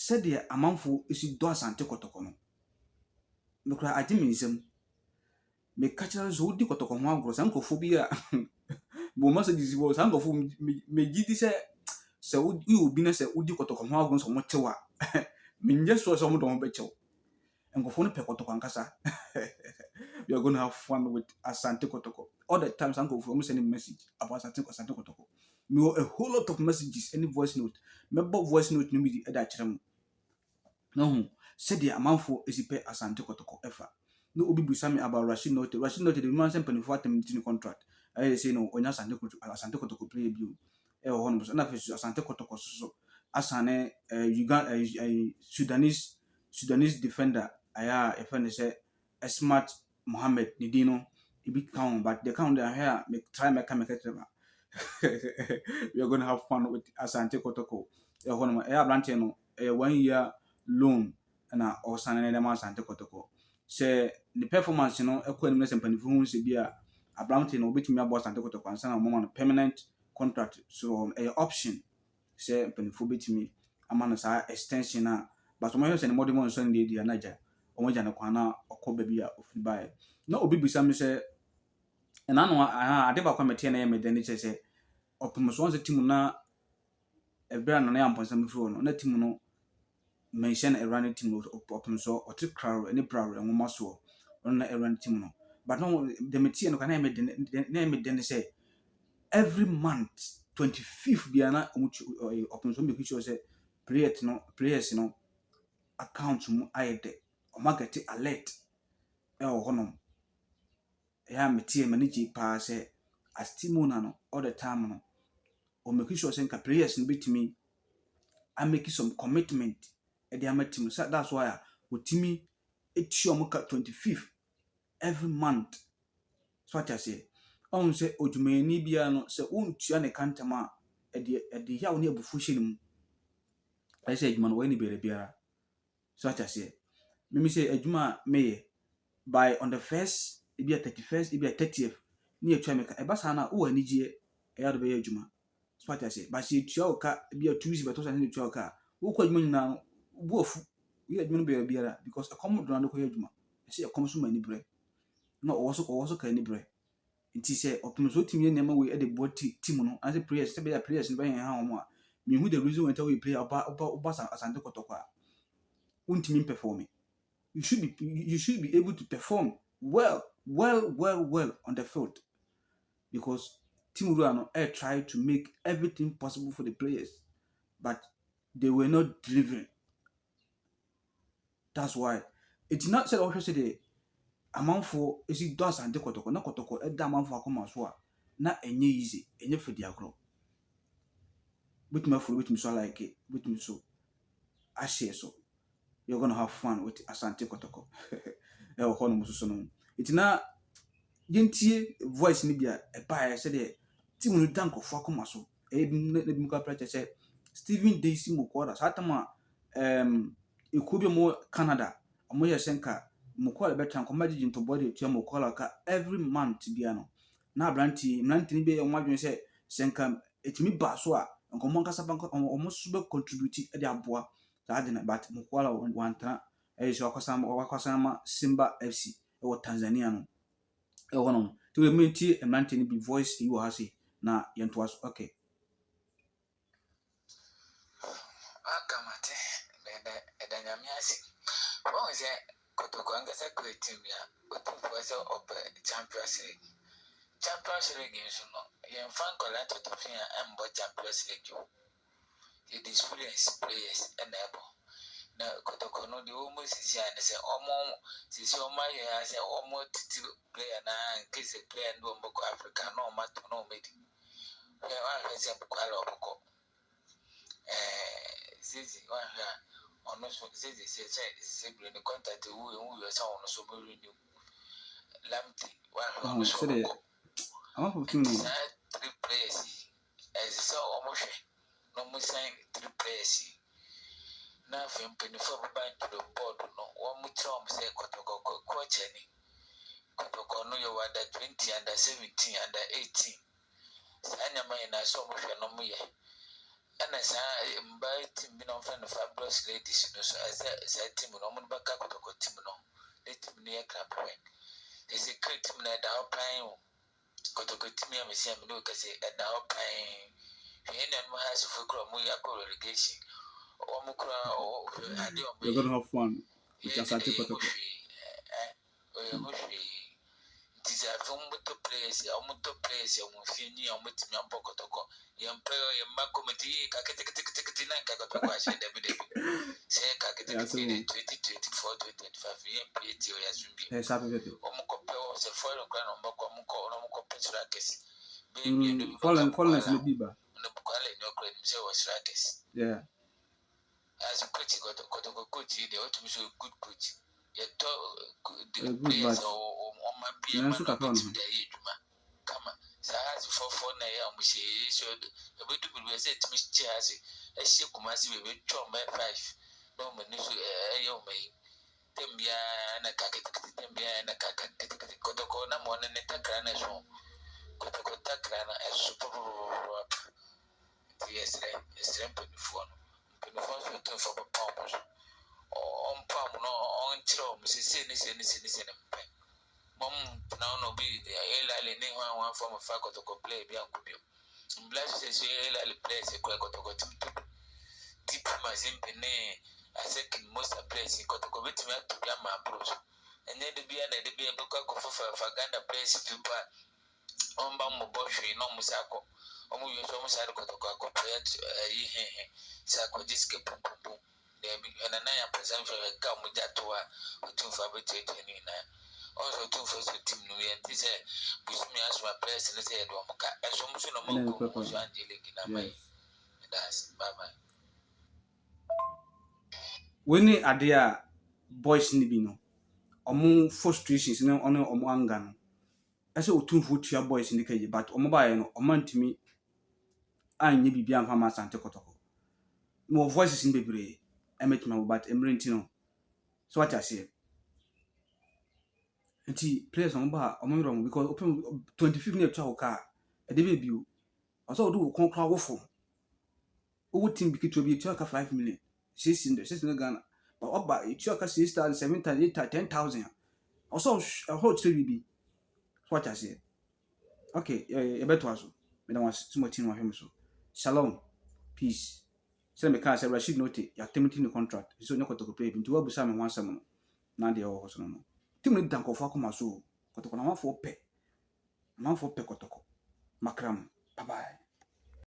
said the amanfo isi do asante kotoko no me kura agye me nsam me ka kyerɛ so wodi kotoko ho agoro sankofo bi a bo messages bo sankofo me gidi sɛ wodi obi na sɛ wodi kotoko ho agoro so mo kyewa me nje so mo do ho be kyew nkofo no pe kotoko ankasa we are going to have fun with asante kotoko all the time sankofo mo send a message about asante kotoko me a whole lot of messages any voice note me voice note no bi e da kyerɛ mo no said the amanfo esipe asante kotoko efa no obi busa me about Rashid Note the man send penny for terminating contract I say no onya asante kotoko play bio e ho no so na fe asante kotoko so asane Uganda Sudanese defender aya e friend say Smart Mohammed Nidino e big count but the count there here me try make we are going to have fun with asante kotoko e ho no e abrante no 1 year loan na osane na asante kotoko se the performance no ekọ anim na sempanifo hu se bia abrante no obetumi abo asante kotoko ansa na mo permanent contract so option se mpanifo betumi ama no sa extension na but mo hye se ne modern so ne di anaja omo ja ne kwana okọ ba bia ofiri bae na obi bisa me se na no ade ba kwa mete na ye mede ne se opumuso se timu na ebra na ya mponsa mfiri no na timu no mention a running team open so or to crowd any proud and almost so on a running team no but no the material can I made say every month 25th biana open so make sure say players no account mu ayede o market alert e ho no ya material manage pa say as team na no all the time no o make sure say players no bitimi I make some commitment the amatim so that's why wotimi etiomuka 25th every month so what I say on say odwumani bia no say wontua ne kantama e ya woni abufu hyenim I say adwuma no wani bere biara so what I say me say adwuma meye by on the 1st e bia 31st e bia 30th ni etwa meka e basa na wo anigye e ya do be adwuma so what I say ba say etua oka bia Tuesday beto say ne etua oka wo kwa adwuma nyina buofu we adwuma be biara because a common do ko adwuma say e come so mani bre na owo ka ni bre nti say optimization team nema we e de body team no as players say be players no be ha omo a me who the reason why we play about asante kotoko a untimi performing you should be able to perform well on the field because team Ruano try to make everything possible for the players but they were not delivering. That's why it's not said also say the amount for is it does and kotoko na kotoko e da amount for akoma so a na enye easy enye for dia agro with me so like it with me so I share so you're going to have fun with asante kotoko e ho no mususu no it's na yentie voice ni bia e ba say the team no dank of akoma so e bi ka preach say Stephen Daisy Mukwara satama ekubi mo Canada omo ye senka Mukwara betan komagye into body to Mukwara ka every month bia no na abranti ni be omo adwen say senka etimi ba so a nkomo nkasa bank omo so be contribute e de aboa that na but Mukwara wanta e so akwasa ma Simba FC e wo Tanzania no e wo no to we menti emranti ni bi voice e wo ha say na yento was okay akamate edanyamiasi bon je kotoko angasa creative ya otupo so op Champions League no yen fan kola to fia embo Champions League yo the experience players enable na kotoko no the almost sisi and say omo sisi omo ya say omo titi player na case player ndo mboko Africa no mato no medi ya wa say bukwala oboko Zizi wahia ono so Zizi say the contact who you say ono so be renew Lamti wahia so I want to know 3 players as so omo no mo sign 3 players na fem penifo bank to the board no one mo trom say kotoko coach ni kotoko no you were 20 under 17 under 18 sanya man na so mo no mo ye ana sa mba team bi no friend no Fabulous Ladies no so as a team no mo ba ka kotoko team no the team near club when they say create team na da opan kotoko team ya me say me no ka say da opan and my house for Cromu relegation. You're going to have fun with Asante Kotoko. Players, and Fini, and with me on Pocotoko. Young player, your Macomity, Kakatina, Kakatoka, say Kakati 2024 25 year PAT has been. Yes, happy with you. Omokope was a foreign crown on Mokomoko Petrakis. Fallen is the Biba. No Bukala in your credit was Rakis. Yeah. As a coach, got a coach, they ought to be a good coach. Yet, good match. On my being, come on. So, as for 4 naira, we say, so the way to be said to Miss Chazzy, a ship must be with Tom by 5. No man is a young may. Tembia and a cacket, Tembia and a cacket, Kotokona, one and a takrana song. Kotokota crana as super. Yes, it's rampant phone. Penifons for pounds. On palm no on chill, Mrs. Sinnis and Mom now no be the A one form of faculty to play beyond Cubio. Bless says A plays a quack to go to deep my simply. I think most place in Kotoko with me to be my approach. And then the beer and the beer book of Faganda place to buy on Bambo Bosch, no Musako. Omu yo so musari kotoko compared to sako diske pum there be na ya present for ga mu jatoa otum fa betu ni na also otum for so team no ye ti say busumi asma press ni say do muka eso musu no mo ko so angele gina mai that's bye bye When ade a boys ni bi no omo frustrations na ono omo anga no ese otum fu tua boys ni kaye but omo ba ye no omo ntimi anye bibia mfa ma Asante Kotoko no voices in bebre emetima but emrenti no so what I say nti players on ba omo yoro because open 25 na twa ka e de be bio also do konkra wofo owo team bi kitwa bi twa ka 5 million 600 Ghana but oba e twa ka 6,000 7,000 8,000 10,000 also a whole trade bi so what I say okay e beto aso me da was small team wa him so shalom peace. Say me can say Rashid note ya terminating the contract. So no Kotoko play into what Busam one summer. Now they are also no. Team need danko for come so. Kotoko na 1 for pe. 1 for pe Kotoko. Makram. Bye bye.